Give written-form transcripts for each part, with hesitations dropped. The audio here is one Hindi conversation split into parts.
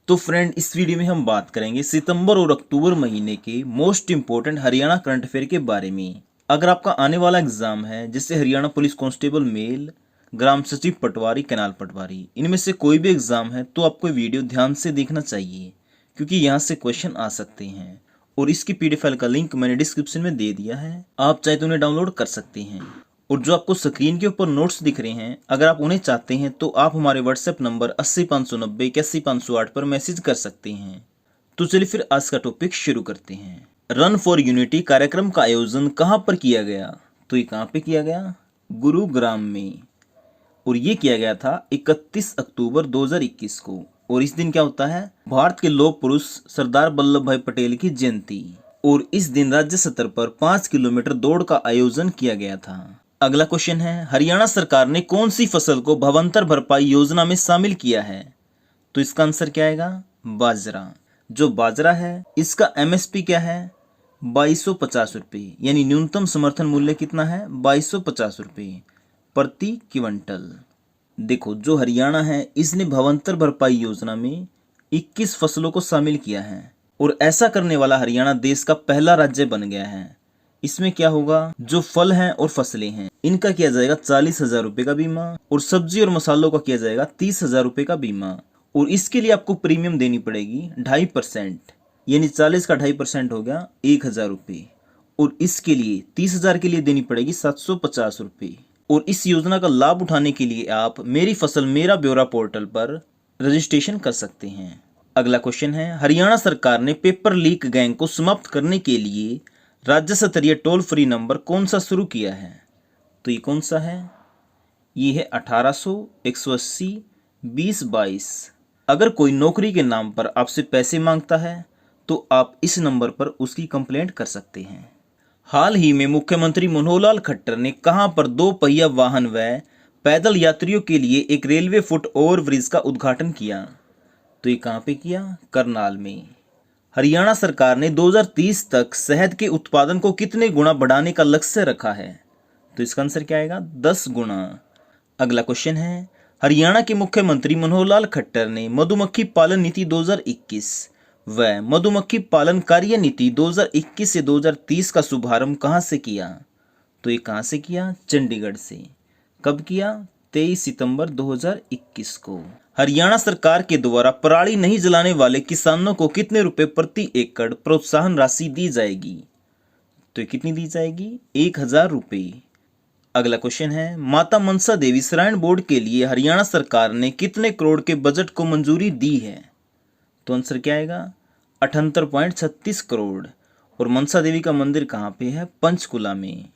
तो फ्रेंड, इस वीडियो में हम बात करेंगे सितंबर और अक्टूबर महीने के most important Haryana current affair के बारे में। अगर आपका आने वाला एग्जाम है जिससे हरियाणा पुलिस कांस्टेबल मेल, ग्राम सचिव पटवारी, कैनाल पटवारी, इनमें से कोई भी एग्जाम है तो आपको वीडियो ध्यान से देखना चाहिए क्योंकि यहाँ से क्वेश्चन आ सकते हैं। और इसकी पीडीएफ फाइल का लिंक मैंने डिस्क्रिप्शन में दे दिया है, आप चाहे तो उन्हें डाउनलोड कर सकते हैं। और जो आपको स्क्रीन के ऊपर नोट्स दिख रहे हैं, अगर आप उन्हें चाहते हैं तो आप हमारे व्हाट्सएप नंबर 80 590 81 508 पर मैसेज कर सकते हैं। तो चलिए फिर आज का टॉपिक शुरू करते हैं। रन फॉर यूनिटी कार्यक्रम का आयोजन कहाँ पर किया गया? तो ये कहाँ पे किया गया? गुरुग्राम में। और ये किया गया था 31 अक्टूबर 2021 को। और इस दिन क्या होता है? भारत के लौह पुरुष सरदार वल्लभ भाई पटेल की जयंती। और इस दिन राज्य स्तर पर 5 किलोमीटर दौड़ का आयोजन किया गया था। अगला क्वेश्चन है, हरियाणा सरकार ने कौन सी फसल को भवंतर भरपाई योजना में शामिल किया है? तो इसका आंसर क्या आएगा? बाजरा। जो बाजरा है इसका एमएसपी क्या है? 2250 रुपये, यानी न्यूनतम समर्थन मूल्य कितना है? 2250 रुपये प्रति क्विंटल। देखो, जो हरियाणा है इसने भवंतर भरपाई योजना में 21 फसलों को शामिल किया है और ऐसा करने वाला हरियाणा देश का पहला राज्य बन गया है। इसमें क्या होगा? जो फल हैं और फसलें हैं इनका किया जाएगा 40,000 रुपये का बीमा और सब्जी और मसालों का किया जाएगा 30,000 रुपये का बीमा। और इसके लिए आपको प्रीमियम देनी पड़ेगी 2.5%, यानी 40 का 2.5% हो गया 1,000 रुपये। और इसके लिए 30,000 के लिए देनी पड़ेगी 750 रुपये। और इस योजना का लाभ उठाने के लिए आप मेरी फसल मेरा ब्यौरा पोर्टल पर रजिस्ट्रेशन कर सकते हैं। अगला क्वेश्चन है, हरियाणा सरकार ने पेपर लीक गैंग को समाप्त करने के लिए राज्य स्तरीय टोल फ्री नंबर कौन सा शुरू किया है? तो ये कौन सा है? ये है 1800 180 2022। अगर कोई नौकरी के नाम पर आपसे पैसे मांगता है तो आप इस नंबर पर उसकी कंप्लेंट कर सकते हैं। हाल ही में मुख्यमंत्री मनोहर लाल खट्टर ने कहां पर 2 पहिया वाहन व पैदल यात्रियों के लिए एक रेलवे फुट ओवरब्रिज का उद्घाटन किया? तो ये कहां पे किया? करनाल में। हरियाणा सरकार ने 2030 तक शहद के उत्पादन को कितने गुना बढ़ाने का लक्ष्य रखा है? तो इसका आंसर क्या आएगा? 10 गुना। अगला क्वेश्चन है, हरियाणा के मुख्यमंत्री मनोहर लाल खट्टर ने मधुमक्खी पालन नीति 2021 व मधुमक्खी पालन कार्य नीति 2021 से 2030 का शुभारंभ कहां से किया? तो ये कहां से किया? चंडीगढ़ से। कब किया? 23 सितंबर 2021 को। हरियाणा सरकार के द्वारा पराली नहीं जलाने वाले किसानों को कितने रुपए प्रति एकड़ प्रोत्साहन राशि दी जाएगी? तो ये कितनी दी जाएगी? 1,000 रुपये। अगला क्वेश्चन है, माता मनसा देवी श्राइन बोर्ड के लिए हरियाणा सरकार ने कितने करोड़ के बजट को मंजूरी दी है? तो आंसर क्या आएगा? 78.36 करोड़। और मनसा देवी का मंदिर कहाँ पे है? पंचकुला में।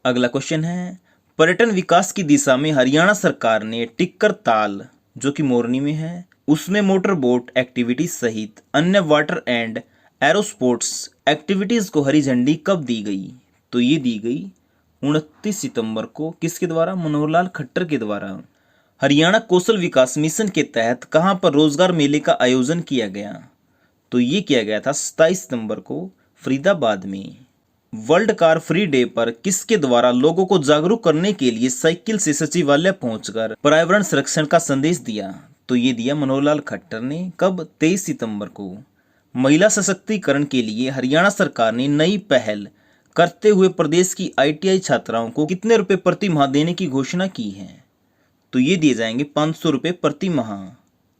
अगला क्वेश्चन है, पर्यटन विकास की दिशा में हरियाणा सरकार ने टिक्कर ताल, जो कि मोरनी में है, उसमें मोटर बोट एक्टिविटीज सहित अन्य वाटर एंड एरोस्पोर्ट्स एक्टिविटीज को हरी झंडी कब दी गई? तो ये दी गई 29 सितंबर को। किसके द्वारा? मनोहर लाल खट्टर के द्वारा। हरियाणा कौशल विकास मिशन के तहत कहां पर रोजगार मेले का आयोजन किया गया? तो ये किया गया था 27 सितंबर को फरीदाबाद में। वर्ल्ड कार फ्री डे पर किसके द्वारा लोगों को जागरूक करने के लिए साइकिल से सचिवालय पहुंचकर पर्यावरण संरक्षण का संदेश दिया? तो ये दिया मनोहर लाल खट्टर ने। कब? 23 सितंबर को। महिला सशक्तिकरण के लिए हरियाणा सरकार ने नई पहल करते हुए प्रदेश की आईटीआई छात्राओं को कितने रुपए प्रति माह देने की घोषणा की है? तो ये दिए जाएंगे 500 रुपये प्रति माह,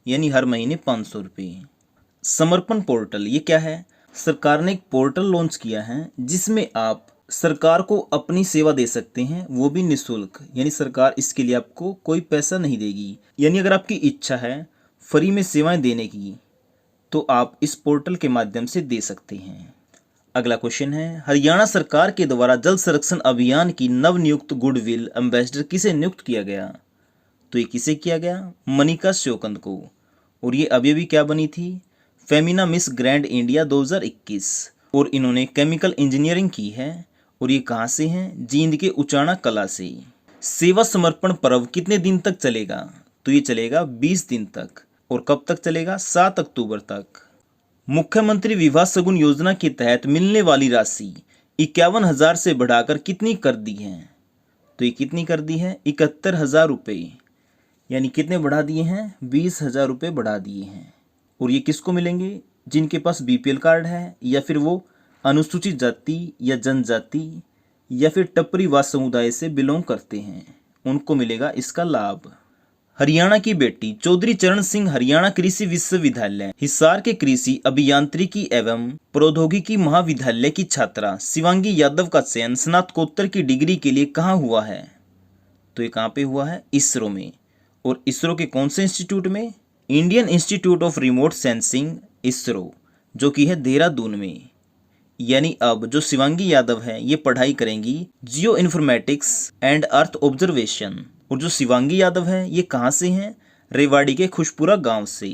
यानी हर महीने 500 रुपये। समर्पण पोर्टल ये क्या है? सरकार ने एक पोर्टल लॉन्च किया है जिसमें आप सरकार को अपनी सेवा दे सकते हैं, वो भी निःशुल्क। यानी सरकार इसके लिए आपको कोई पैसा नहीं देगी। यानी अगर आपकी इच्छा है फ्री में सेवाएं देने की तो आप इस पोर्टल के माध्यम से दे सकते हैं। अगला क्वेश्चन है, हरियाणा सरकार के द्वारा जल संरक्षण अभियान की नवनियुक्त गुडविल एम्बेसडर किसे नियुक्त किया गया? तो ये किसे किया गया? मनिका श्योकंद को। और ये अभी अभी क्या बनी थी? Femina miss grand India 2021। और इन्होंने केमिकल इंजीनियरिंग की है। और ये कहाँ से हैं? जींद के उचाना कला से। सेवा समर्पण पर्व कितने दिन तक चलेगा? तो ये चलेगा 20 दिन तक। और कब तक चलेगा? 7 अक्टूबर तक। मुख्यमंत्री विवाह शगुन योजना के तहत मिलने वाली राशि 51,000 से बढ़ाकर कितनी कर दी है? तो ये कितनी कर दी है? 71,000 रुपये। यानी कितने बढ़ा दिए हैं? 20,000 रुपये बढ़ा दिए हैं। और ये किसको मिलेंगे? जिनके पास बीपीएल कार्ड है, या फिर वो अनुसूचित जाति या जनजाति या फिर टपरीवाद समुदाय से बिलोंग करते हैं, उनको मिलेगा इसका लाभ। हरियाणा की बेटी चौधरी चरण सिंह हरियाणा कृषि विश्वविद्यालय हिसार के कृषि अभियांत्रिकी एवं प्रौद्योगिकी महाविद्यालय की छात्रा शिवांगी यादव का चयन स्नातकोत्तर की डिग्री के लिए कहाँ हुआ है? तो ये कहाँ पे हुआ है? इसरो में। और इसरो के कौन से इंस्टीट्यूट में? Indian institute of remote sensing ISRO, जो कि है देहरादून में। यानी अब जो शिवांगी यादव है ये पढ़ाई करेंगी geo informatics and earth observation. और जो शिवांगी यादव है ये कहाँ से हैं? रेवाड़ी के खुशपुरा गांव से।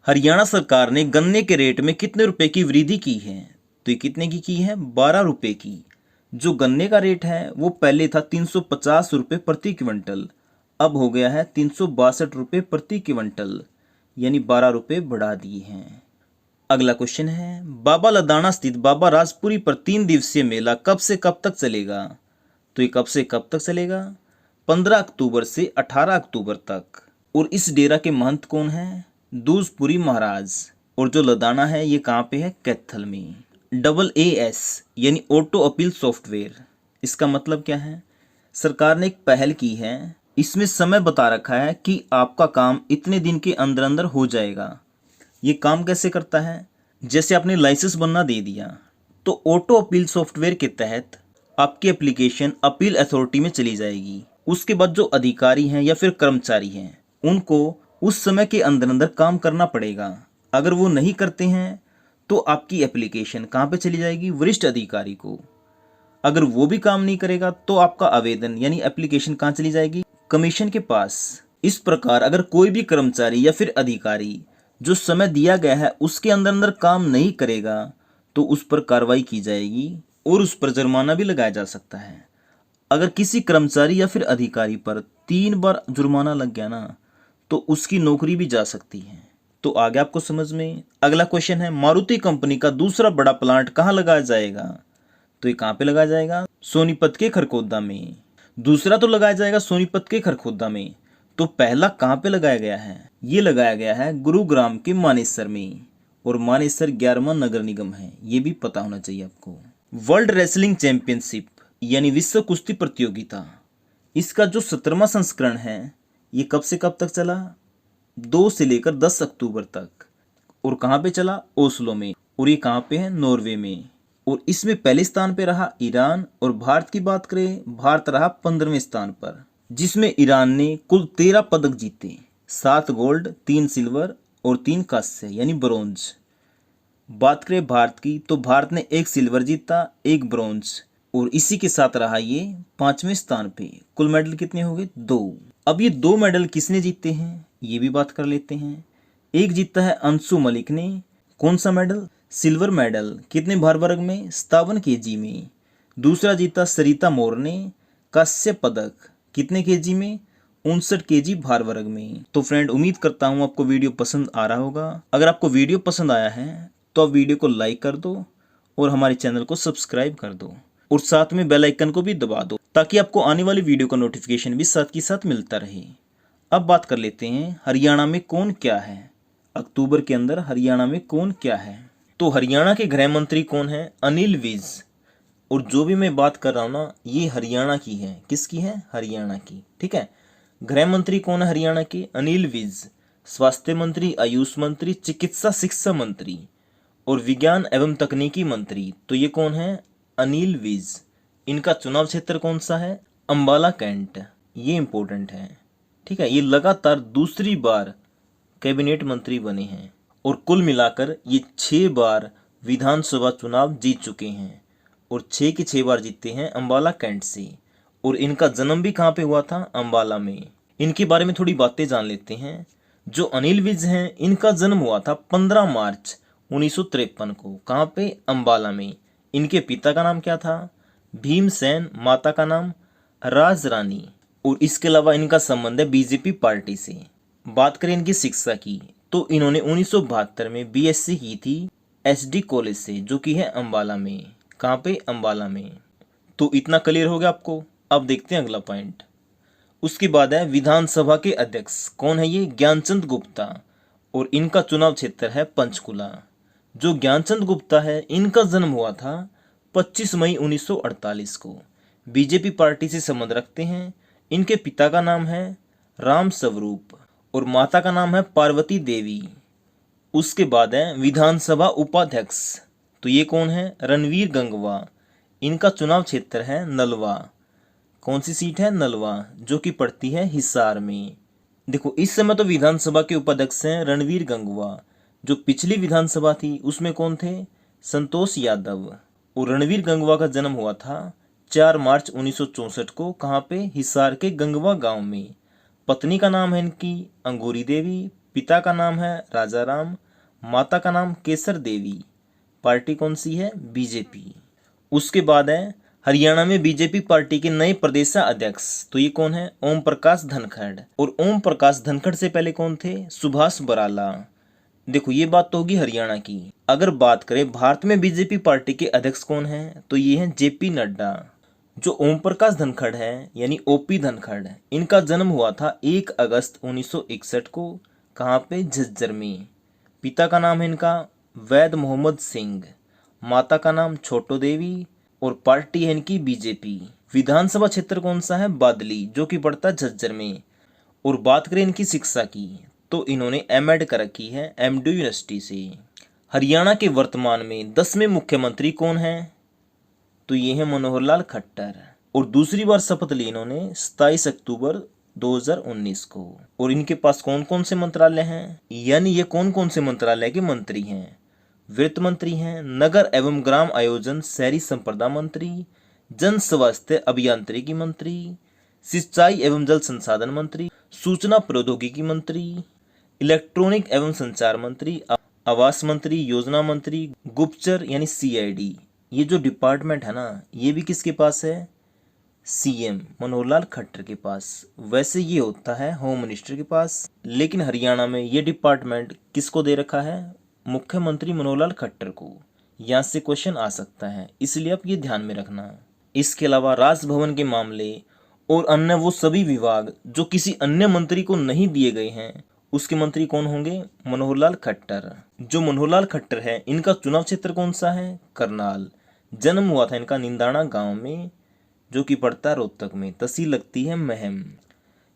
हरियाणा सरकार ने गन्ने के रेट में कितने रुपए की वृद्धि की है? तो ये कितने की है? 12 रुपए की। जो गन्ने का रेट है वो पहले था 350 रुपये प्रति क्विंटल, अब हो गया है 362 रुपये प्रति क्विंटल, यानी 12 रुपये बढ़ा दिए हैं। अगला क्वेश्चन है, बाबा लदाना स्थित बाबा राजपुरी पर 3 दिवसीय मेला कब से कब तक चलेगा? तो ये कब से कब तक चलेगा? 15 अक्टूबर से 18 अक्टूबर तक। और इस डेरा के महंत कौन है? दूजपुरी महाराज। और जो लदाना है ये कहाँ पे है? कैथल में। AAS यानी ऑटो अपील सॉफ्टवेयर, इसका मतलब क्या है? सरकार ने एक पहल की है, इसमें समय बता रखा है कि आपका काम इतने दिन के अंदर अंदर हो जाएगा। ये काम कैसे करता है? जैसे आपने लाइसेंस बनना दे दिया तो ऑटो अपील सॉफ्टवेयर के तहत आपकी एप्लीकेशन अपील अथॉरिटी में चली जाएगी। उसके बाद जो अधिकारी हैं या फिर कर्मचारी हैं उनको उस समय के अंदर अंदर काम करना पड़ेगा। अगर वो नहीं करते हैं तो आपकी एप्लीकेशन कहाँ पे चली जाएगी? वरिष्ठ अधिकारी को। अगर वो भी काम नहीं करेगा तो आपका आवेदन यानी एप्लीकेशन कहाँ चली जाएगी? कमीशन के पास। इस प्रकार अगर कोई भी कर्मचारी या फिर अधिकारी जो समय दिया गया है उसके अंदर अंदर काम नहीं करेगा तो उस पर कार्रवाई की जाएगी और उस पर जुर्माना भी लगाया जा सकता है। अगर किसी कर्मचारी या फिर अधिकारी पर 3 बार जुर्माना लग गया ना तो उसकी नौकरी भी जा सकती है। तो आगे आपको समझ में। अगला क्वेश्चन है, मारुति कंपनी का दूसरा बड़ा प्लांट कहाँ लगाया जाएगा? तो ये कहाँ पे लगाया जाएगा? सोनीपत के खरखोदा में। दूसरा तो लगाया जाएगा सोनीपत के खरखोदा में, तो पहला कहाँ पे लगाया गया है? ये लगाया गया है गुरुग्राम के मानेसर में। और मानेसर 11वां नगर निगम है, ये भी पता होना चाहिए आपको। वर्ल्ड रेसलिंग चैंपियनशिप यानी विश्व कुश्ती प्रतियोगिता, इसका जो 17वां संस्करण है ये कब से कब तक चला? 2 से लेकर 10 अक्टूबर तक। और कहाँ पे चला? ओस्लो में। और ये कहाँ पे है? नॉर्वे में। और इसमें पहले स्थान पे रहा ईरान। और भारत की बात करें, भारत रहा 15वें स्थान पर, जिसमें ईरान ने कुल 13 पदक जीते, 7 गोल्ड, 3 सिल्वर और 3 कांस्य यानी ब्रोंज। बात करें भारत की तो भारत ने 1 सिल्वर जीता, 1 ब्रोंज, और इसी के साथ रहा ये 5वें स्थान पे। कुल मेडल कितने हो गए? 2। अब ये 2 मेडल किसने जीते हैं ये भी बात कर लेते हैं। एक जीता है अंशु मलिक ने। कौन सा मेडल? Silver medal. कितने भार वर्ग में? 57 kg में। दूसरा जीता सरिता मोर ने कांस्य पदक। कितने kg में? 59 kg भार वर्ग में। तो फ्रेंड, उम्मीद करता हूँ आपको वीडियो पसंद आ रहा होगा। अगर आपको वीडियो पसंद आया है तो आप वीडियो को लाइक कर दो और हमारे चैनल को सब्सक्राइब कर दो और साथ में बेल आइकन को भी दबा दो ताकि आपको आने वाली वीडियो का नोटिफिकेशन भी साथ के साथ मिलता रहे। अब बात कर लेते हैं हरियाणा में कौन क्या है। अक्टूबर के अंदर हरियाणा में कौन क्या है? तो हरियाणा के गृह मंत्री कौन है? अनिल विज। और जो भी मैं बात कर रहा हूँ ना ये हरियाणा की है। किसकी है? हरियाणा की। ठीक है। गृह मंत्री कौन है हरियाणा के? अनिल विज। स्वास्थ्य मंत्री, आयुष मंत्री, चिकित्सा शिक्षा मंत्री और विज्ञान एवं तकनीकी मंत्री, तो ये कौन है? अनिल विज। इनका चुनाव क्षेत्र कौन सा है? अंबाला कैंट। ये इंपॉर्टेंट है। ठीक है। ये लगातार दूसरी बार कैबिनेट मंत्री बने हैं और कुल मिलाकर ये 6 बार विधानसभा चुनाव जीत चुके हैं और 6 के 6 बार जीते हैं अंबाला कैंट से। और इनका जन्म भी कहाँ पे हुआ था? अंबाला में। इनके बारे में थोड़ी बातें जान लेते हैं। जो अनिल विज हैं इनका जन्म हुआ था 15 मार्च 1953 को। कहाँ पे? अंबाला में। इनके पिता का नाम क्या था? भीमसेन। माता का नाम राज रानी। और इसके अलावा इनका संबंध है बीजेपी पार्टी से। बात करें इनकी शिक्षा की तो इन्होंने 1972 में बीएससी की थी एसडी कॉलेज से, जो कि है अंबाला में। कहाँ पे? अंबाला में। तो इतना क्लियर हो गया आपको। अब देखते हैं अगला पॉइंट। उसके बाद है विधानसभा के अध्यक्ष कौन है? ये ज्ञानचंद गुप्ता। और इनका चुनाव क्षेत्र है पंचकुला। जो ज्ञानचंद गुप्ता है, इनका जन्म हुआ था 25 मई 1948 को। बीजेपी पार्टी से संबंध रखते हैं। इनके पिता का नाम है राम स्वरूप और माता का नाम है पार्वती देवी। उसके बाद है विधानसभा उपाध्यक्ष, तो ये कौन है? रणवीर गंगवा। इनका चुनाव क्षेत्र है नलवा। कौन सी सीट है? नलवा, जो कि पड़ती है हिसार में। देखो, इस समय तो विधानसभा के उपाध्यक्ष हैं रणवीर गंगवा। जो पिछली विधानसभा थी उसमें कौन थे? संतोष यादव। और रणवीर गंगवा का जन्म हुआ था 4 मार्च 1964 को। कहाँ पे? हिसार के गंगवा गांव में। पत्नी का नाम है इनकी अंगूरी देवी, पिता का नाम है राजा राम, माता का नाम केसर देवी। पार्टी कौन सी है? बीजेपी। उसके बाद है हरियाणा में बीजेपी पार्टी के नए प्रदेशाध्यक्ष, तो ये कौन है? ओम प्रकाश धनखड़। और ओम प्रकाश धनखड़ से पहले कौन थे? सुभाष बराला। देखो, ये बात तो होगी हरियाणा की। अगर बात करें भारत में बीजेपी पार्टी के अध्यक्ष कौन है, तो ये हैं जेपी नड्डा। जो ओम प्रकाश धनखड़ है यानी ओपी धनखड़, इनका जन्म हुआ था 1 अगस्त 1961 को। कहाँ पे? झज्जर में। पिता का नाम है इनका वैद मोहम्मद सिंह, माता का नाम छोटो देवी और पार्टी है इनकी बीजेपी। विधानसभा क्षेत्र कौन सा है? बादली, जो कि पड़ता है झज्जर में। और बात करें इनकी शिक्षा की, तो इन्होंने एमएड कर रखी है एमडी यूनिवर्सिटी से। हरियाणा के वर्तमान में 10वें मुख्यमंत्री कौन हैं? तो ये हैं मनोहर लाल खट्टर। और दूसरी बार शपथ ली इन्होंने 27 अक्टूबर 2019 को। और इनके पास कौन कौन से मंत्रालय हैं, यानी ये कौन कौन से मंत्रालय के मंत्री हैं? वित्त मंत्री हैं, नगर एवं ग्राम आयोजन शहरी संपदा मंत्री, जन स्वास्थ्य अभियांत्रिकी मंत्री, सिंचाई एवं जल संसाधन मंत्री, सूचना प्रौद्योगिकी मंत्री, इलेक्ट्रॉनिक एवं संचार मंत्री, आवास मंत्री, योजना मंत्री, गुप्तचर यानी सीआईडी। ये जो डिपार्टमेंट है ना, ये भी किसके पास है? सीएम मनोहर लाल खट्टर के पास। वैसे ये होता है होम मिनिस्टर के पास, लेकिन हरियाणा में ये डिपार्टमेंट किसको दे रखा है? मुख्यमंत्री मनोहर लाल खट्टर को। यहाँ से क्वेश्चन आ सकता है, इसलिए आप ये ध्यान में रखना। इसके अलावा राजभवन के मामले और अन्य वो सभी विभाग जो किसी अन्य मंत्री को नहीं दिए गए हैं, उसके मंत्री कौन होंगे? मनोहर लाल खट्टर। जो मनोहर लाल खट्टर है, इनका चुनाव क्षेत्र कौन सा है? करनाल। जन्म हुआ था इनका निंदाना गांव में, जो कि पड़ता है रोहतक में। तहसील लगती है महम।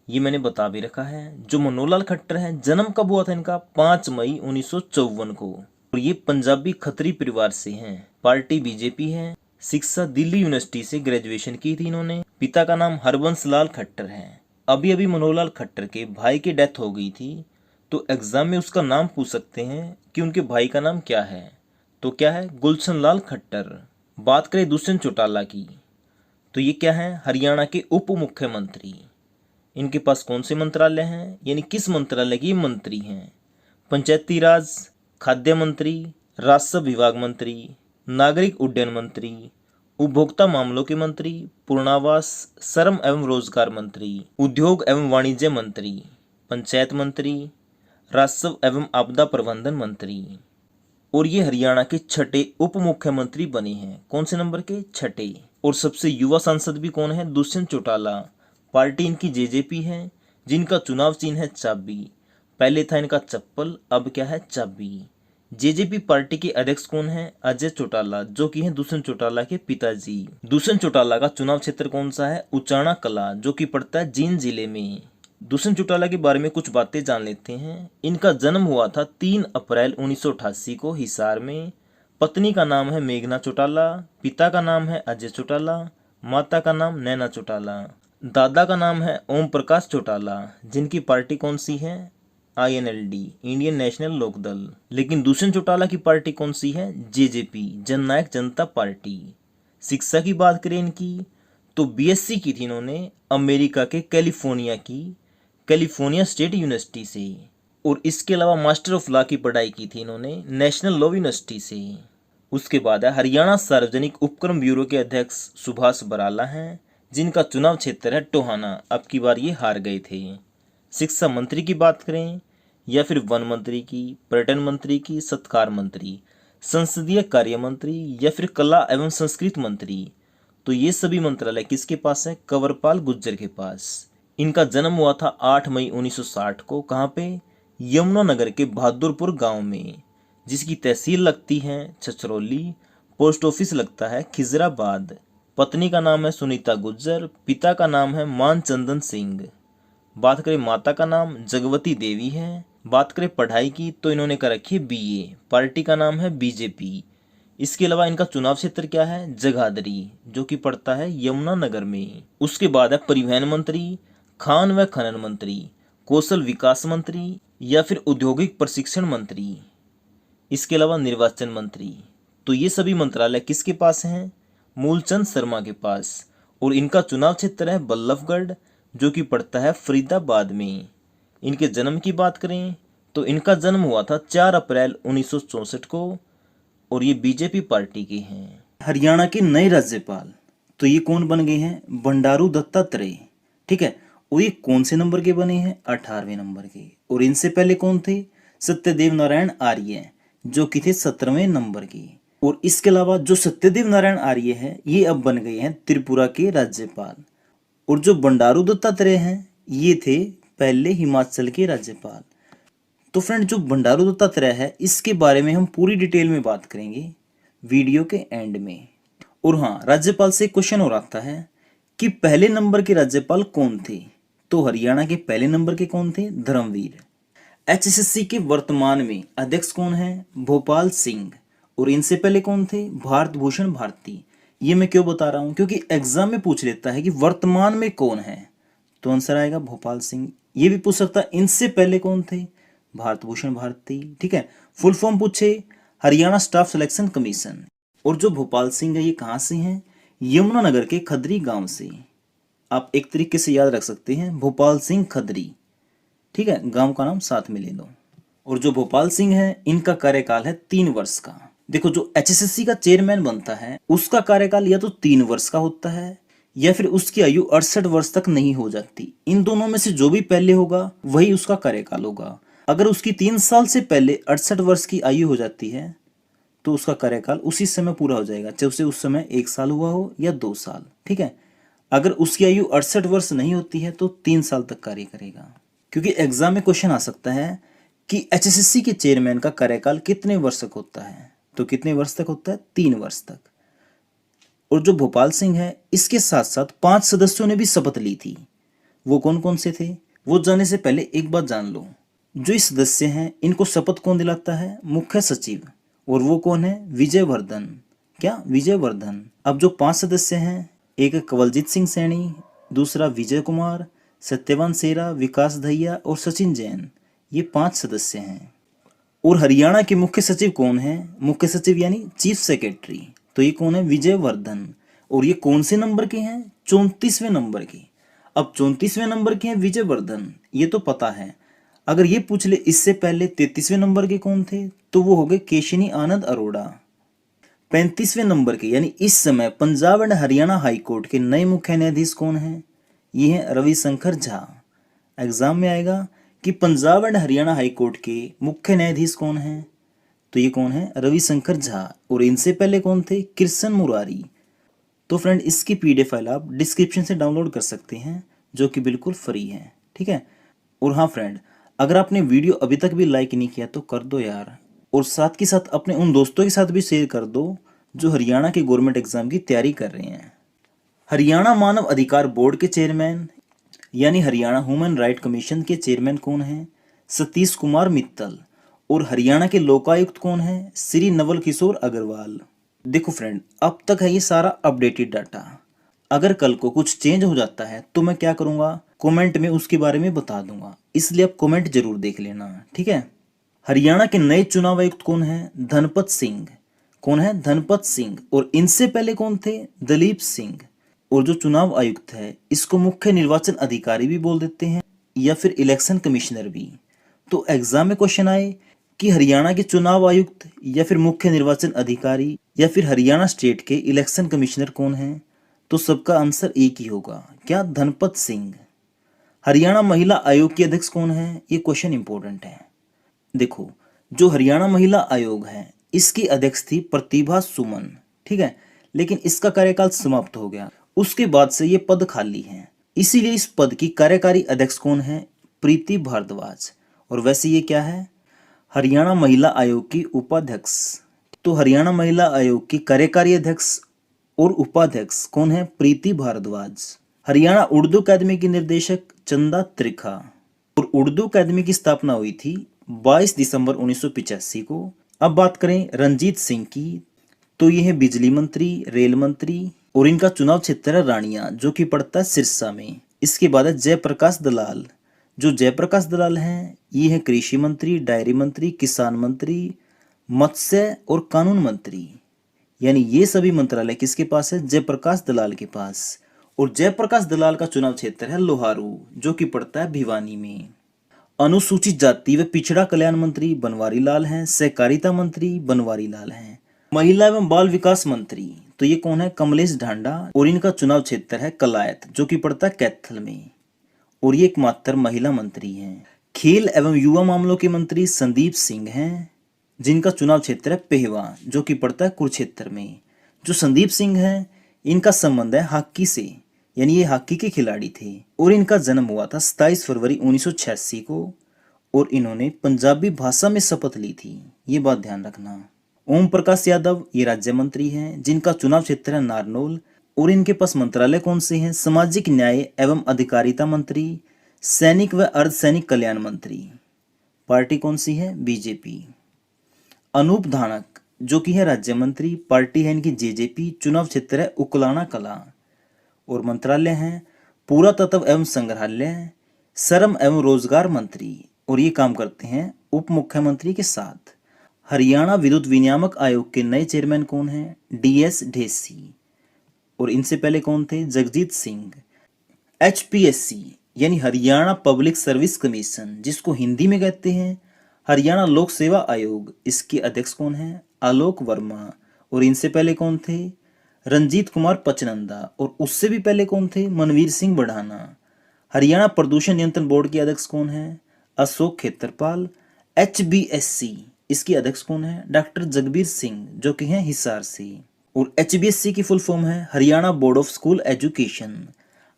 ये मैंने बता भी रखा है। जो मनोहर लाल खट्टर है, जन्म कब हुआ था इनका? 5 मई 1954 को। और ये पंजाबी खत्री परिवार से हैं। पार्टी बीजेपी है। शिक्षा दिल्ली यूनिवर्सिटी से ग्रेजुएशन की थी इन्होंने। पिता का नाम हरबंस लाल खट्टर है। अभी अभी मनोहर लाल खट्टर के भाई की डेथ हो गई थी, तो एग्जाम में उसका नाम पूछ सकते हैं कि उनके भाई का नाम क्या है। तो क्या है? गुलशन लाल खट्टर। बात करें दुष्यंत चौटाला की, तो ये क्या है? हरियाणा के उप मुख्यमंत्री। इनके पास कौन से मंत्रालय हैं, यानी किस मंत्रालय के मंत्री हैं? पंचायती राज, खाद्य मंत्री, राजस्व विभाग मंत्री, नागरिक उड्डयन मंत्री, उपभोक्ता मामलों के मंत्री, पूर्णावास, श्रम एवं रोजगार मंत्री, उद्योग एवं वाणिज्य मंत्री, पंचायत मंत्री, राजस्व एवं आपदा प्रबंधन मंत्री। और ये हरियाणा के 6ठे उप मुख्यमंत्री बने हैं। कौन से नंबर के? 6ठे। और सबसे युवा सांसद भी कौन है? दुष्यंत चौटाला। पार्टी इनकी जेजेपी है, जिनका चुनाव चिन्ह है चाबी। पहले था इनका चप्पल, अब क्या है? चाबी। जेजेपी पार्टी के अध्यक्ष कौन है? अजय चौटाला, जो कि हैं दुष्यंत चौटाला के पिताजी। दुष्यंत चौटाला का चुनाव क्षेत्र कौन सा है? उचाना कला, जो कि पड़ता है जींद जिले में। दुष्यंत चौटाला के बारे में कुछ बातें जान लेते हैं। इनका जन्म हुआ था 3 अप्रैल 1988 को हिसार में। पत्नी का नाम है मेघना चौटाला, पिता का नाम है अजय चौटाला, माता का नाम नैना चौटाला, दादा का नाम है ओम प्रकाश चौटाला, जिनकी पार्टी कौन सी है? INLD, Indian National Lokdal. लेकिन दुष्यंत चौटाला की पार्टी कौन सी है? जेजेपी, जननायक जनता पार्टी। शिक्षा की बात करें इनकी, तो बीएससी की थी इन्होंने अमेरिका के कैलिफोर्निया स्टेट यूनिवर्सिटी से। और इसके अलावा मास्टर ऑफ लॉ की पढ़ाई की थी इन्होंने नेशनल लॉ यूनिवर्सिटी से। उसके बाद है हरियाणा सार्वजनिक उपक्रम ब्यूरो के अध्यक्ष सुभाष बराला हैं, जिनका चुनाव क्षेत्र है टोहाना। अब की बार ये हार गए थे। शिक्षा मंत्री की बात करें या फिर वन मंत्री की, पर्यटन मंत्री की, सत्कार मंत्री, संसदीय कार्य मंत्री या फिर कला एवं संस्कृत मंत्री, तो ये सभी मंत्रालय किसके पास है? कंवरपाल गुर्जर के पास। इनका जन्म हुआ था 8 मई 1960 को। कहाँ पे? यमुनानगर के बहादुरपुर गांव में, जिसकी तहसील लगती है छछरौली, पोस्ट ऑफिस लगता है खिजराबाद। पत्नी का नाम है सुनीता गुज्जर, पिता का नाम है मानचंदन सिंह। बात करें माता का नाम जगवती देवी है। बात करें पढ़ाई की तो इन्होंने कर रखी है बीए। पार्टी का नाम है बीजेपी। इसके अलावा इनका चुनाव क्षेत्र क्या है? जगाधरी, जो कि पड़ता है यमुनानगर में। उसके बाद है परिवहन मंत्री, खान व खनन मंत्री, कौशल विकास मंत्री या फिर औद्योगिक प्रशिक्षण मंत्री। इसके अलावा निर्वाचन मंत्री। तो ये सभी मंत्रालय किसके पास हैं? मूलचंद शर्मा के पास। और इनका चुनाव क्षेत्र है बल्लभगढ़, जो कि पड़ता है फरीदाबाद में। इनके जन्म की बात करें तो इनका जन्म हुआ था 4 अप्रैल 1964 को और ये बीजेपी पार्टी के हैं। हरियाणा के नए राज्यपाल तो ये कौन बन गए हैं? बंडारू दत्तात्रेय। ठीक है, और ये कौन से नंबर के बने हैं? 18वें नंबर के। और इनसे पहले कौन थे? सत्यदेव नारायण आर्य, जो कि थे 17वें नंबर के। और इसके अलावा जो सत्यदेव नारायण आर्य है ये अब बन गए हैं त्रिपुरा के राज्यपाल। और जो बंडारू दत्तात्रेय हैं ये थे पहले हिमाचल के राज्यपाल। तो फ्रेंड, जो बंडारू दत्तात्रेय है इसके बारे में हम पूरी डिटेल में बात करेंगे वीडियो के एंड में। और हाँ, राज्यपाल से क्वेश्चन और आता है कि पहले नंबर के राज्यपाल कौन थे? तो हरियाणा के पहले नंबर के कौन थे? धर्मवीर। एचएसएससी के वर्तमान में अध्यक्ष कौन है? भोपाल सिंह। और इनसे पहले कौन थे? भारत भूषण भारती। ये मैं क्यों बता रहा हूं? क्योंकि एग्जाम में पूछ लेता है कि वर्तमान में कौन है, तो आंसर आएगा भोपाल सिंह। ये भी पूछ सकता है इनसे पहले कौन थे? भारत भूषण भारती। ठीक है, फुल फॉर्म पूछे हरियाणा स्टाफ सिलेक्शन कमीशन। और जो भोपाल सिंह है ये कहाँ से हैं? यमुनानगर के खदरी गांव से। आप एक तरीके से याद रख सकते हैं, भोपाल सिंह खदरी। ठीक है, गांव का नाम साथ में ले लो। और जो भोपाल सिंह है इनका कार्यकाल है 3 वर्ष का। देखो, जो एचएसएससी का चेयरमैन बनता है उसका कार्यकाल या तो 3 वर्ष का होता है या फिर उसकी आयु 68 वर्ष तक नहीं हो जाती। इन दोनों में से जो भी पहले होगा वही उसका कार्यकाल होगा। अगर उसकी 3 साल से पहले 68 वर्ष की आयु हो जाती है तो उसका कार्यकाल उसी समय पूरा हो जाएगा, चाहे उसे उस समय 1 साल हुआ हो या 2 साल। ठीक है, अगर उसकी आयु 68 वर्ष नहीं होती है तो 3 साल तक कार्य करेगा। क्योंकि एग्जाम में क्वेश्चन आ सकता है कि एचएसएससी के चेयरमैन का कार्यकाल कितने वर्ष तक होता है? तो कितने वर्ष तक होता है? 3 वर्ष तक। और जो भोपाल सिंह है इसके साथ साथ 5 सदस्यों ने भी शपथ ली थी। वो कौन कौन से थे? वो जानने से पहले एक बात जान लो, जो इस सदस्य हैं इनको शपथ कौन दिलाता है? मुख्य सचिव। और वो कौन है? विजयवर्धन। क्या? विजयवर्धन। अब जो 5 सदस्य हैं, एक कवलजीत सिंह सैनी, दूसरा विजय कुमार, सत्यवान सेरा, विकास दहिया और सचिन जैन, ये 5 सदस्य हैं। और हरियाणा के मुख्य सचिव कौन है? मुख्य सचिव यानी चीफ सेक्रेटरी। तो ये कौन है? विजयवर्धन। और ये कौन से नंबर के हैं? 34वें नंबर के। अब 34वें नंबर के हैं विजयवर्धन, ये तो पता है। अगर ये पूछ ले इससे पहले 33वें नंबर के कौन थे, तो वो हो गए केशिनी आनंद अरोड़ा। 35वें नंबर के यानी इस समय Punjab and Haryana high court के नए मुख्य न्यायाधीश कौन हैं? ये हैं रविशंकर झा। एग्जाम में आएगा कि Punjab and Haryana high court के मुख्य न्यायाधीश कौन हैं? तो ये कौन है? रविशंकर झा। और इनसे पहले कौन थे? कृष्ण मुरारी। तो फ्रेंड, इसकी पीडीएफ फाइल आप डिस्क्रिप्शन से डाउनलोड कर सकते हैं, जो कि बिल्कुल फ्री है। ठीक है, और हाँ फ्रेंड, अगर आपने वीडियो अभी तक भी लाइक नहीं किया तो कर दो यार। और साथ के साथ अपने उन दोस्तों के साथ भी शेयर कर दो जो हरियाणा के गवर्नमेंट एग्जाम की तैयारी कर रहे हैं। हरियाणा मानव अधिकार बोर्ड के चेयरमैन यानी हरियाणा ह्यूमन राइट कमीशन के चेयरमैन कौन है? सतीश कुमार मित्तल। और हरियाणा के लोकायुक्त कौन है? श्री नवल किशोर अग्रवाल। देखो फ्रेंड, अब तक है ये सारा अपडेटेड डाटा। अगर कल को कुछ चेंज हो जाता है तो मैं क्या करूंगा, कमेंट में उसके बारे में बता दूंगा, इसलिए आप कमेंट जरूर देख लेना। ठीक है, हरियाणा के नए चुनाव आयुक्त कौन है? धनपत सिंह। कौन है? धनपत सिंह। और इनसे पहले कौन थे? दलीप सिंह। और जो चुनाव आयुक्त है इसको मुख्य निर्वाचन अधिकारी भी बोल देते हैं या फिर इलेक्शन कमिश्नर भी। तो एग्जाम में क्वेश्चन आए कि हरियाणा के चुनाव आयुक्त या फिर मुख्य निर्वाचन अधिकारी या फिर हरियाणा स्टेट के इलेक्शन कमिश्नर कौन है, तो सबका आंसर एक ही होगा। क्या? धनपत सिंह। हरियाणा महिला आयोग की अध्यक्ष कौन है? ये क्वेश्चन इंपॉर्टेंट है। देखो, जो हरियाणा महिला आयोग है इसकी अध्यक्ष थी प्रतिभा सुमन। ठीक है, लेकिन इसका कार्यकाल समाप्त हो गया, उसके बाद से ये पद खाली है, इसीलिए इस पद की कार्यकारी अध्यक्ष कौन है? प्रीति भारद्वाज। और वैसे ये क्या है? हरियाणा महिला आयोग की उपाध्यक्ष। तो हरियाणा महिला आयोग की कार्यकारी अध्यक्ष और उपाध्यक्ष कौन है? प्रीति भारद्वाज। हरियाणा उर्दू अकादमी की निर्देशक चंदा त्रिखा। और उर्दू अकादमी की स्थापना हुई थी 22 दिसंबर 1985 को। अब बात करें रंजीत सिंह की, तो ये है बिजली मंत्री, रेल मंत्री, और इनका चुनाव क्षेत्र है रानिया, जो कि पड़ता है सिरसा में। इसके बाद है जयप्रकाश दलाल। जो जयप्रकाश दलाल हैं ये है कृषि मंत्री, डायरी मंत्री, किसान मंत्री, मत्स्य और कानून मंत्री। यानी ये सभी मंत्रालय किसके पास है? जयप्रकाश दलाल के पास। और जयप्रकाश दलाल का चुनाव क्षेत्र है लोहारू, जो कि पड़ता है भिवानी में। अनुसूचित जाति व पिछड़ा कल्याण मंत्री बनवारी लाल हैं। सहकारिता मंत्री बनवारी लाल हैं। महिला एवं बाल विकास मंत्री, तो ये कौन है? कमलेश ढांडा। और इनका चुनाव क्षेत्र है कलायत, जो कि पड़ता है कैथल में। और ये एकमात्र महिला मंत्री हैं। खेल एवं युवा मामलों के मंत्री संदीप सिंह हैं, जिनका चुनाव क्षेत्र है पेहवा, जो कि पड़ता है कुरुक्षेत्र में। जो संदीप सिंह हैं इनका संबंध है हॉकी से, यानी ये हॉकी के खिलाड़ी थे। और इनका जन्म हुआ था 27 फरवरी 1986 को। और इन्होंने पंजाबी भाषा में शपथ ली थी, ये बात ध्यान रखना। ओम प्रकाश यादव ये राज्य मंत्री हैं, जिनका चुनाव क्षेत्र है नारनौल। और इनके पास मंत्रालय कौन से हैं? सामाजिक न्याय एवं अधिकारिता मंत्री, सैनिक व अर्धसैनिक कल्याण मंत्री। पार्टी कौन सी है? बीजेपी। अनूप धानक जो कि है राज्य मंत्री, पार्टी है इनकी जेजेपी, चुनाव क्षेत्र है उकलाना कला। और मंत्रालय हैं पुरातत्व एवं संग्रहालय, श्रम एवं रोजगार मंत्री। और ये काम करते हैं उप मुख्यमंत्री के साथ। हरियाणा विद्युत विनियामक आयोग के नए चेयरमैन कौन हैं? डीएस ढेसी। और इनसे पहले कौन थे? जगजीत सिंह। एचपीएससी यानी हरियाणा पब्लिक सर्विस कमीशन, जिसको हिंदी में कहते हैं हरियाणा लोक सेवा आयोग, इसके अध्यक्ष कौन हैं? आलोक वर्मा। और इनसे पहले कौन थे? रंजीत कुमार पचनंदा। और उससे भी पहले कौन थे? मनवीर सिंह बढ़ाना। हरियाणा प्रदूषण नियंत्रण बोर्ड के अध्यक्ष कौन है? अशोक खेतरपाल। एचबीएससी इसके अध्यक्ष कौन है? डॉक्टर जगबीर सिंह, जो कि हैं हिसार से। और एचबीएससी की फुल फॉर्म है Haryana board of school education.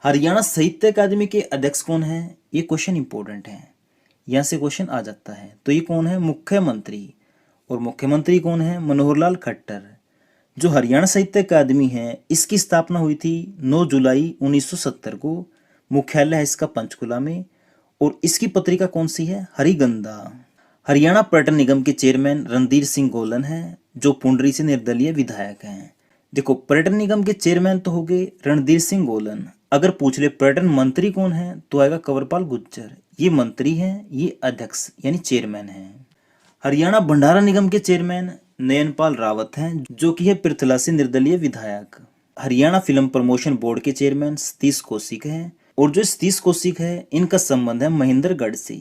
Haryana साहित्य अकादमी के अध्यक्ष कौन है? ये क्वेश्चन इंपॉर्टेंट है, यहाँ से क्वेश्चन आ जाता है। तो ये कौन है? मुख्यमंत्री। और मुख्यमंत्री कौन है? मनोहर लाल खट्टर। जो हरियाणा साहित्य अकादमी है इसकी स्थापना हुई थी 9 जुलाई 1970 को। मुख्यालय है इसका पंचकुला में। और इसकी पत्रिका कौन सी है? हरिगंधा। हरियाणा पर्यटन निगम के चेयरमैन रणधीर सिंह गोलन हैं, जो पुंडरी से निर्दलीय विधायक हैं। देखो, पर्यटन निगम के चेयरमैन तो हो गए रणधीर सिंह गोलन। अगर पूछ ले पर्यटन मंत्री कौन है, तो आएगा कंवरपाल गुर्जर। ये मंत्री हैं, ये अध्यक्ष यानी चेयरमैन हैं। हरियाणा भंडारा निगम के चेयरमैन नयनपाल रावत हैं, जो कि है पृथला से निर्दलीय विधायक। हरियाणा फिल्म प्रमोशन बोर्ड के चेयरमैन सतीश कौशिक हैं। और जो सतीश कौशिक है इनका संबंध है महेंद्रगढ़ से।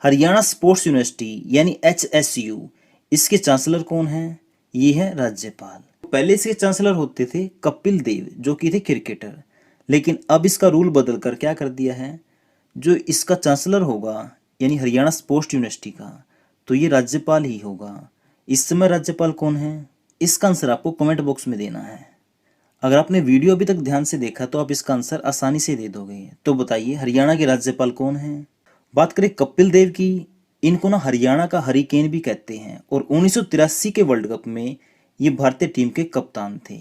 हरियाणा स्पोर्ट्स यूनिवर्सिटी यानी एचएसयू, इसके चांसलर कौन हैं? ये है राज्यपाल। पहले इसके चांसलर होते थे कपिल देव, जो कि थे क्रिकेटर। लेकिन अब इसका रूल बदल कर क्या कर दिया है, जो इसका चांसलर होगा यानी हरियाणा स्पोर्ट्स यूनिवर्सिटी का, तो ये राज्यपाल ही होगा। इस समय राज्यपाल कौन है? इसका आंसर आपको कमेंट बॉक्स में देना है। अगर आपने वीडियो अभी तक ध्यान से देखा तो आप इसका आंसर आसानी से दे दोगे। तो बताइए हरियाणा के राज्यपाल कौन हैं? बात करें कपिल देव की, इनको ना हरियाणा का हरिकेन भी कहते हैं। और 1983 के वर्ल्ड कप में ये भारतीय टीम के कप्तान थे।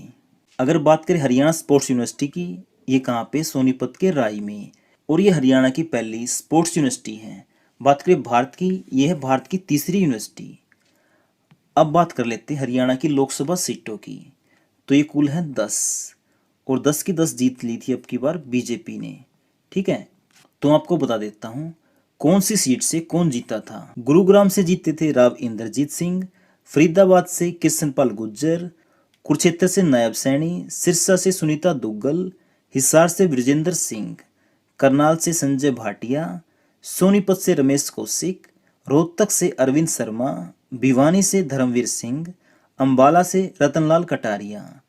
अगर बात करें हरियाणा स्पोर्ट्स यूनिवर्सिटी की, ये कहाँ पे? सोनीपत के राई में। और ये हरियाणा की पहली स्पोर्ट्स यूनिवर्सिटी है। बात करें भारत की, ये है भारत की तीसरी यूनिवर्सिटी। अब बात कर लेते हैं हरियाणा की लोकसभा सीटों की। तो ये कुल है 10, और 10 की 10 जीत ली थी अब की बार बीजेपी ने। ठीक है, तो आपको बता देता हूँ कौन सी सीट से कौन जीता था। गुरुग्राम से जीते थे राव इंद्रजीत सिंह, फरीदाबाद से कृष्णपाल गुर्जर, कुरुक्षेत्र से नायब सैनी, सिरसा से सुनीता दुग्गल, हिसार से ब्रिजेंद्र सिंह, करनाल से संजय भाटिया, सोनीपत से रमेश कौशिक, रोहतक से अरविंद शर्मा, भिवानी से धर्मवीर सिंह, अंबाला से रतनलाल कटारिया।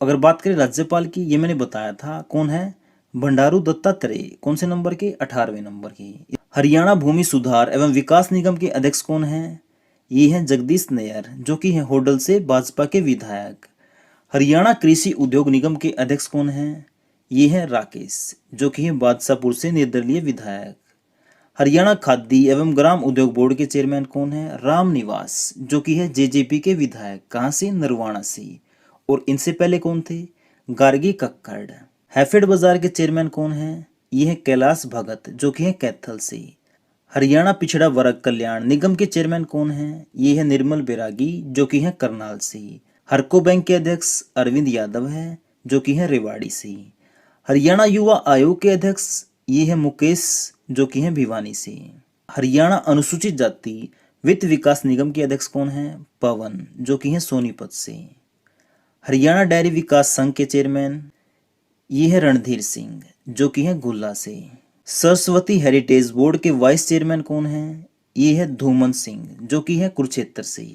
अगर बात करें राज्यपाल की, ये मैंने बताया था कौन है? बंडारू दत्तात्रेय। कौन से नंबर के? 18वें नंबर के। हरियाणा भूमि सुधार एवं विकास निगम के अध्यक्ष कौन हैं? ये हैं जगदीश नैयर, जो कि हैं होडल से भाजपा के विधायक। हरियाणा कृषि उद्योग निगम के अध्यक्ष कौन हैं? ये हैं राकेश, जो कि हैं बादशाहपुर से निर्दलीय विधायक। हरियाणा खादी एवं ग्राम उद्योग बोर्ड के चेयरमैन कौन है? राम निवास, जो कि है जेजेपी के विधायक, कहाँ से? नरवाना से। और इनसे पहले कौन थे? गार्गी कक्कड़। हैफेड बाजार के चेयरमैन कौन है? ये है कैलाश भगत, जो कि है कैथल से। हरियाणा पिछड़ा वर्ग कल्याण निगम के चेयरमैन कौन है? ये है निर्मल बैरागी, जो कि है करनाल से। हरको बैंक के अध्यक्ष अरविंद यादव है, जो कि है रेवाड़ी से। हरियाणा युवा आयोग के अध्यक्ष ये है मुकेश, जो कि है भिवानी से। हरियाणा अनुसूचित जाति वित्त विकास निगम के अध्यक्ष कौन है? पवन, जो कि है सोनीपत से। हरियाणा डेयरी विकास संघ के चेयरमैन ये है रणधीर सिंह, जो कि है गुल्ला से। सरस्वती हेरिटेज बोर्ड के वाइस चेयरमैन कौन है? ये है धूमन सिंह, जो कि है कुरुक्षेत्र से।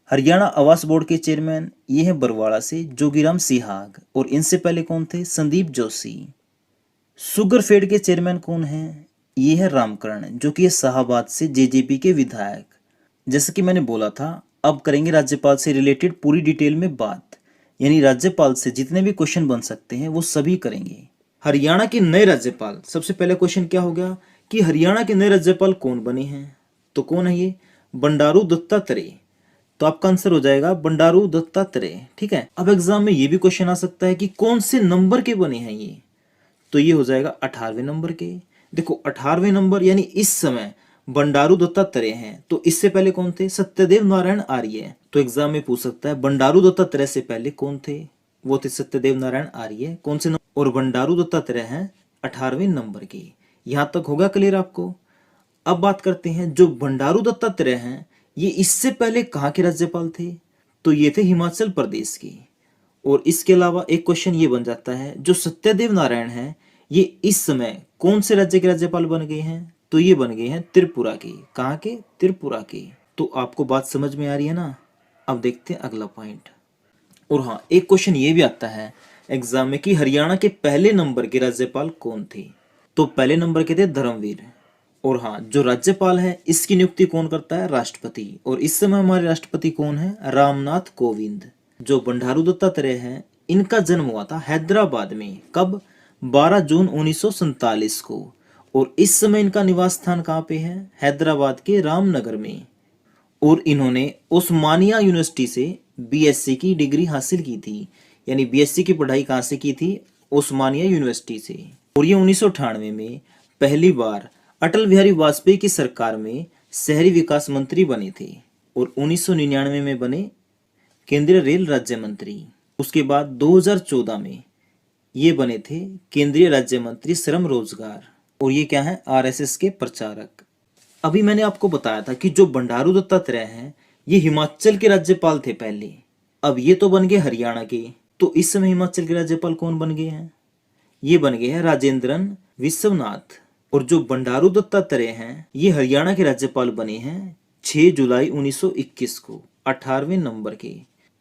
हरियाणा आवास बोर्ड के चेयरमैन ये है बरवाड़ा से जोगीराम सिहाग, और इनसे पहले कौन थे? संदीप जोशी। शुगर फेड के चेयरमैन कौन है? ये है रामकरण, जो कि है शाहबाद से जेजेपी के विधायक। जैसे कि मैंने बोला था, अब करेंगे राज्यपाल से रिलेटेड पूरी डिटेल में बात, यानी राज्यपाल से जितने भी क्वेश्चन बन सकते हैं वो सभी करेंगे। हरियाणा के नए राज्यपाल, सबसे पहले क्वेश्चन क्या हो गया कि हरियाणा के नए राज्यपाल कौन बने हैं? तो कौन है ये? बंडारू दत्तात्रेय। तो आपका आंसर हो जाएगा बंडारू दत्तात्रेय। ठीक है, अब एग्जाम में ये भी क्वेश्चन आ सकता है कि कौन से नंबर के बने हैं ये? तो ये हो जाएगा 18वें नंबर के। देखो 18वें नंबर यानी इस समय बंडारू दत्तात्रेय हैं, तो इससे पहले कौन थे? सत्यदेव नारायण आर्य। तो एग्जाम में पूछ सकता है बंडारू दत्तात्रेय से पहले कौन थे? वो थे सत्यदेव नारायण आर्य। कौन से नंबर? और बंडारू दत्तात्रेय हैं 18वें नंबर के। यहां तक होगा क्लियर आपको? अब बात करते हैं, जो बंडारू दत्तात्रेय हैं ये इससे पहले कहाँ के राज्यपाल थे? तो ये थे हिमाचल प्रदेश के। और इसके अलावा एक क्वेश्चन ये बन जाता है, जो सत्यदेव नारायण हैं ये इस समय कौन से राज्य के राज्यपाल बन गए हैं? तो ये बन गए हैं त्रिपुरा के। कहाँ के? त्रिपुरा के। तो आपको बात समझ में आ रही है ना? अब देखते हैं अगला पॉइंट। और हाँ, एक क्वेश्चन ये भी आता है एग्जाम में कि हरियाणा के पहले नंबर के राज्यपाल कौन थे? तो पहले नंबर के थे धर्मवीर। और हाँ, जो राज्यपाल है इसकी नियुक्ति कौन करता है? राष्ट्रपति। और इस समय हमारे राष्ट्रपति कौन है? रामनाथ कोविंद। जो बंडारू दत्तात्रेय हैं इनका जन्म हुआ था हैदराबाद में। कब? 12 जून 1947 को। और इस समय इनका निवास स्थान कहाँ पे है? हैदराबाद के रामनगर में। और इन्होंने उस्मानिया यूनिवर्सिटी से बीएससी की डिग्री हासिल की थी, यानी बीएससी की पढ़ाई कहाँ से की थी? उस्मानिया यूनिवर्सिटी से। और ये 1998 में पहली बार अटल बिहारी वाजपेयी की सरकार में शहरी विकास मंत्री बने थे। और 1999 में बने केंद्रीय रेल राज्य मंत्री। उसके बाद 2014 में ये बने थे केंद्रीय राज्य मंत्री श्रम रोजगार। और ये क्या है? आरएसएस के प्रचारक। अभी मैंने आपको बताया था कि जो बंडारू दत्तात्रेय हैं ये हिमाचल के राज्यपाल थे पहले। अब ये तो बन गए हरियाणा के। तो इस समय हिमाचल के राज्यपाल कौन बन गए हैं? ये बन गए हैं राजेंद्रन विश्वनाथ। और जो बंडारू दत्तात्रेय हैं ये हरियाणा के राज्यपाल बने हैं 6 जुलाई 1921 को, 18वें नंबर के।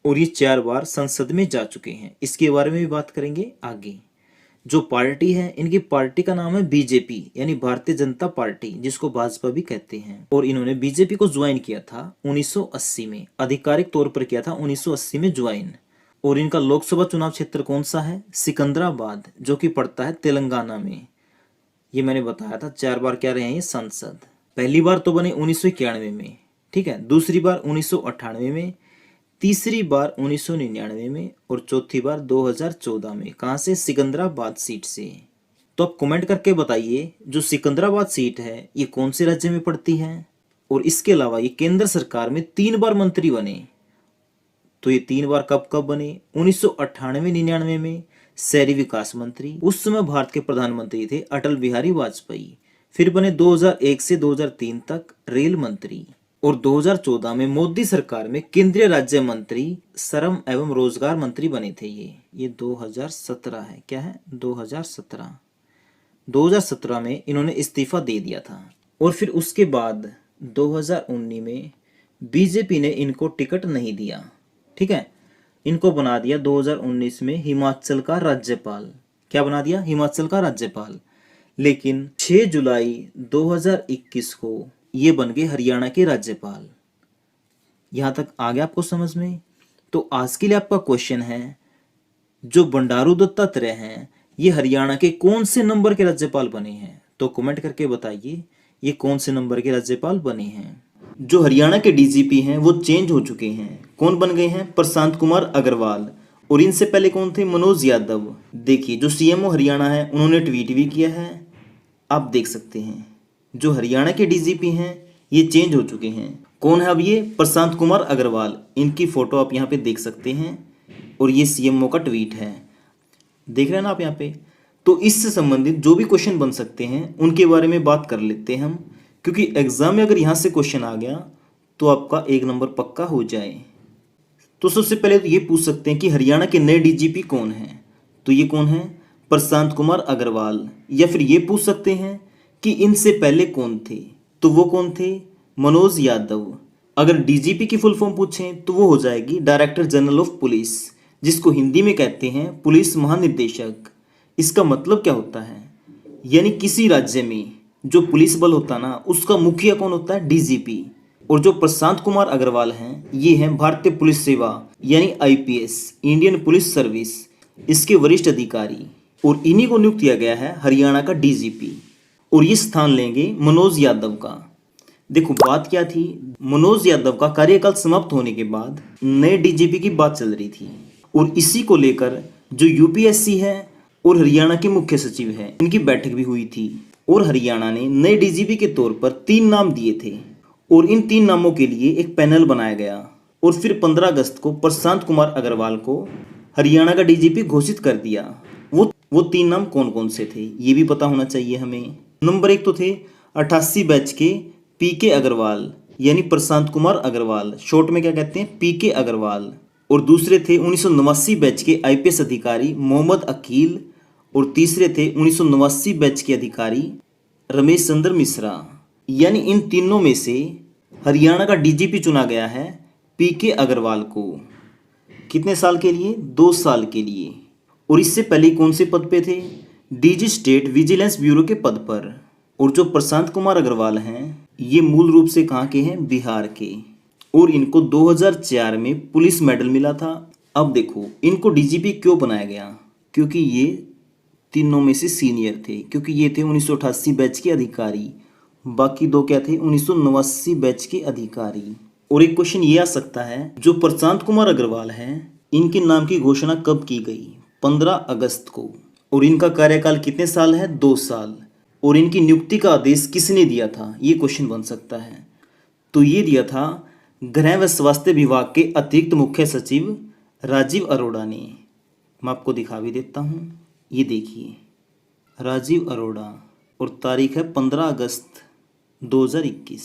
और ये 4 बार संसद में जा चुके हैं। इसके बारे में भी बात करेंगे आगे। जो पार्टी है, इनकी पार्टी का नाम है बीजेपी, यानी भारतीय जनता पार्टी, जिसको भाजपा भी कहते हैं। और इन्होंने बीजेपी को ज्वाइन किया था 1980 में, आधिकारिक तौर पर किया था 1980 में ज्वाइन। और इनका लोकसभा चुनाव क्षेत्र कौन सा है? सिकंदराबाद, जो कि पड़ता है तेलंगाना में। ये मैंने बताया था 4 बार क्या रहे हैं ये सांसद। पहली बार तो बने 1991 में, ठीक है, दूसरी बार 1998 में, तीसरी बार 1999 में, और चौथी बार 2014 में। कहाँ से? सिकंदराबाद सीट से। तो आप कमेंट करके बताइए जो सिकंदराबाद सीट है ये कौन से राज्य में पड़ती है? और इसके अलावा ये केंद्र सरकार में 3 बार मंत्री बने। तो ये 3 बार कब कब बने? 1998-99 में शहरी विकास मंत्री, उस समय भारत के प्रधानमंत्री थे अटल बिहारी वाजपेयी। फिर बने 2001 से 2003 तक रेल मंत्री। और 2014 में मोदी सरकार में केंद्रीय राज्य मंत्री, श्रम एवं रोजगार मंत्री बने थे ये 2017 है। क्या है? 2017 में इन्होंने इस्तीफा दे दिया था। और फिर उसके बाद 2019 में बीजेपी ने इनको टिकट नहीं दिया, ठीक है, इनको बना दिया 2019 में हिमाचल का राज्यपाल। क्या बना दिया? हिमाचल का राज्यपाल। लेकिन 6 जुलाई 2021 को ये बन गए हरियाणा के राज्यपाल। यहां तक आ गया आपको समझ में? तो आज के लिए आपका क्वेश्चन है, जो बंडारू दत्तात्रेय हैं ये हरियाणा के कौन से नंबर के राज्यपाल बने हैं? तो कमेंट करके बताइए, ये कौन से नंबर के राज्यपाल बने हैं? जो हरियाणा के डीजीपी हैं वो चेंज हो चुके हैं। कौन बन गए हैं? प्रशांत कुमार अग्रवाल। और इनसे पहले कौन थे? मनोज यादव। देखिए जो सीएमओ हरियाणा है उन्होंने ट्वीट भी किया है, आप देख सकते हैं। जो हरियाणा के डीजीपी हैं ये चेंज हो चुके हैं। कौन है अब ये? प्रशांत कुमार अग्रवाल। इनकी फोटो आप यहाँ पे देख सकते हैं और ये सीएमओ का ट्वीट है, देख रहे हैं ना आप यहाँ पे। तो इससे संबंधित जो भी क्वेश्चन बन सकते हैं उनके बारे में बात कर लेते हैं हम, क्योंकि एग्जाम में अगर यहाँ से क्वेश्चन आ गया तो आपका 1 नंबर पक्का हो जाए। तो सबसे पहले तो ये पूछ सकते हैं कि हरियाणा के नए डीजीपी कौन हैं? तो ये कौन है? प्रशांत कुमार अग्रवाल। या फिर ये पूछ सकते हैं कि इनसे पहले कौन थे? तो वो कौन थे? मनोज यादव। अगर डीजीपी की फुल फॉर्म पूछें तो वो हो जाएगी डायरेक्टर जनरल ऑफ पुलिस, जिसको हिंदी में कहते हैं पुलिस महानिदेशक। इसका मतलब क्या होता है? यानी किसी राज्य में जो पुलिस बल होता है ना, उसका मुखिया कौन होता है? डीजीपी। और जो प्रशांत कुमार अग्रवाल हैं ये हैं भारतीय पुलिस सेवा यानी आईपीएस, इंडियन पुलिस सर्विस, इसके वरिष्ठ अधिकारी। और इन्हीं को नियुक्त किया गया है हरियाणा का डीजीपी। और ये स्थान लेंगे मनोज यादव का। देखो बात क्या थी, मनोज यादव का कार्यकाल समाप्त होने के बाद नए डीजीपी की बात चल रही थी, और इसी को लेकर जो यूपीएससी है और हरियाणा के मुख्य सचिव है इनकी बैठक भी हुई थी। और हरियाणा ने नए डीजीपी के तौर पर 3 नाम दिए थे, और इन 3 नामों के लिए एक पैनल बनाया गया। और फिर 15 अगस्त को प्रशांत कुमार अग्रवाल को हरियाणा का डीजीपी घोषित कर दिया। वो 3 नाम कौन कौन से थे ये भी पता होना चाहिए हमें। नंबर 1 तो थे 88 बैच के पीके अग्रवाल, यानी प्रशांत कुमार अग्रवाल, शॉर्ट में क्या कहते हैं? पीके अग्रवाल। और दूसरे थे 1989 बैच के आईपीएस अधिकारी मोहम्मद अकील। और तीसरे थे 1989 बैच के अधिकारी रमेश चंद्र मिश्रा। यानी इन तीनों में से हरियाणा का डीजीपी चुना गया है पीके अग्रवाल को। कितने साल के लिए? 2 साल के लिए। और इससे पहले कौन से पद पे थे? डीजी स्टेट विजिलेंस ब्यूरो के पद पर। और जो प्रशांत कुमार अग्रवाल हैं ये मूल रूप से कहाँ के हैं? बिहार के। और इनको 2004 में पुलिस मेडल मिला था। अब देखो इनको डीजीपी क्यों बनाया गया? क्योंकि ये तीनों में से सीनियर थे, क्योंकि ये थे 1988 बैच के अधिकारी, बाकी 2 क्या थे? 1989 बैच के अधिकारी। और एक क्वेश्चन ये आ सकता है, जो प्रशांत कुमार अग्रवाल हैं इनके नाम की घोषणा कब की गई? 15 अगस्त को। और इनका कार्यकाल कितने साल है? 2 साल। और इनकी नियुक्ति का आदेश किसने दिया था? ये क्वेश्चन बन सकता है। तो ये दिया था गृह व स्वास्थ्य विभाग के अतिरिक्त मुख्य सचिव राजीव अरोड़ा ने। मैं आपको दिखा भी देता हूँ, ये देखिए राजीव अरोड़ा, और तारीख है 15 अगस्त 2021।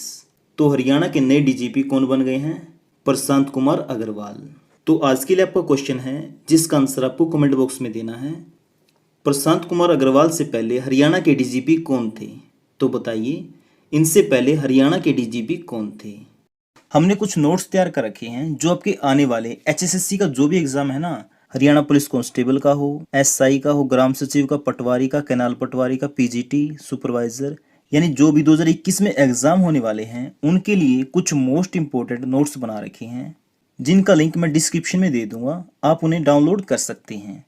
तो हरियाणा के नए डीजीपी कौन बन गए हैं? प्रशांत कुमार अग्रवाल। तो आज के लिए आपका क्वेश्चन है जिसका आंसर आपको कमेंट बॉक्स में देना है, प्रशांत कुमार अग्रवाल से पहले हरियाणा के डीजीपी कौन थे? तो बताइए इनसे पहले हरियाणा के डीजीपी कौन थे? हमने कुछ नोट्स तैयार कर रखे हैं जो आपके आने वाले एचएसएससी का जो भी एग्जाम है ना, हरियाणा पुलिस कांस्टेबल का हो, एसआई का हो, ग्राम सचिव का, पटवारी का, कैनाल पटवारी का, पीजीटी सुपरवाइजर, यानी जो भी 2021 में एग्जाम होने वाले हैं उनके लिए कुछ मोस्ट इंपोर्टेंट नोट्स बना रखे हैं, जिनका लिंक मैं डिस्क्रिप्शन में दे दूंगा, आप उन्हें डाउनलोड कर सकते हैं।